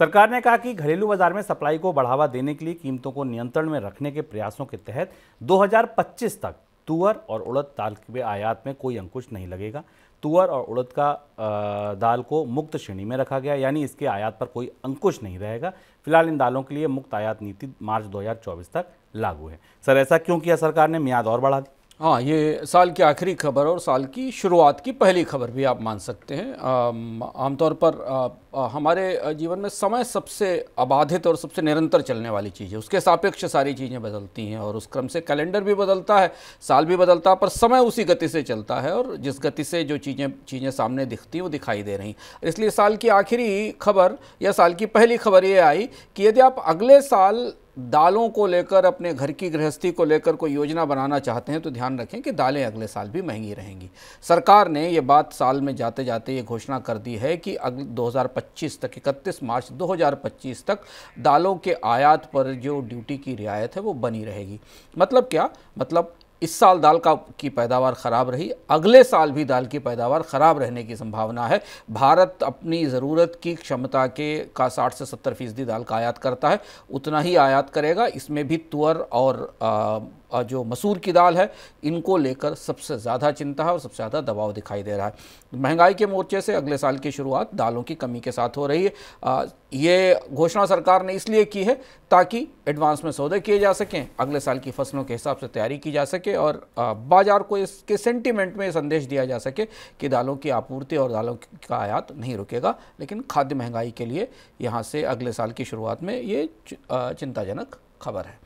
सरकार ने कहा कि घरेलू बाजार में सप्लाई को बढ़ावा देने के लिए कीमतों को नियंत्रण में रखने के प्रयासों के तहत 2025 तक तुअर और उड़द दाल के आयात में कोई अंकुश नहीं लगेगा। तुअर और उड़द का दाल को मुक्त श्रेणी में रखा गया, यानी इसके आयात पर कोई अंकुश नहीं रहेगा। फिलहाल इन दालों के लिए मुक्त आयात नीति मार्च 2024 तक लागू है। सर, ऐसा क्यों किया सरकार ने? मियाद और बढ़ा दी। हाँ, ये साल की आखिरी खबर और साल की शुरुआत की पहली खबर भी आप मान सकते हैं। आमतौर पर हमारे जीवन में समय सबसे अबाधित और सबसे निरंतर चलने वाली चीज़ है। उसके सापेक्ष सारी चीज़ें बदलती हैं और उस क्रम से कैलेंडर भी बदलता है, साल भी बदलता है, पर समय उसी गति से चलता है और जिस गति से जो चीज़ें सामने दिखती हैं वो दिखाई दे रही। इसलिए साल की आखिरी खबर या साल की पहली खबर ये आई कि यदि आप अगले साल दालों को लेकर, अपने घर की गृहस्थी को लेकर कोई योजना बनाना चाहते हैं तो ध्यान रखें कि दालें अगले साल भी महंगी रहेंगी। सरकार ने ये बात साल में जाते जाते ये घोषणा कर दी है कि अगले 2025 तक, 31 मार्च 2025 तक दालों के आयात पर जो ड्यूटी की रियायत है वो बनी रहेगी। मतलब क्या? मतलब इस साल दाल की पैदावार ख़राब रही, अगले साल भी दाल की पैदावार ख़राब रहने की संभावना है। भारत अपनी ज़रूरत की क्षमता का 60 से 70% दाल का आयात करता है, उतना ही आयात करेगा। इसमें भी तुअर और जो मसूर की दाल है, इनको लेकर सबसे ज़्यादा चिंता है और सबसे ज़्यादा दबाव दिखाई दे रहा है। महंगाई के मोर्चे से अगले साल की शुरुआत दालों की कमी के साथ हो रही है। ये घोषणा सरकार ने इसलिए की है ताकि एडवांस में सौदे किए जा सकें, अगले साल की फसलों के हिसाब से तैयारी की जा सके और बाजार को इसके सेंटीमेंट में संदेश दिया जा सके कि दालों की आपूर्ति और दालों का आयात नहीं रुकेगा। लेकिन खाद्य महंगाई के लिए यहाँ से अगले साल की शुरुआत में ये चिंताजनक खबर है।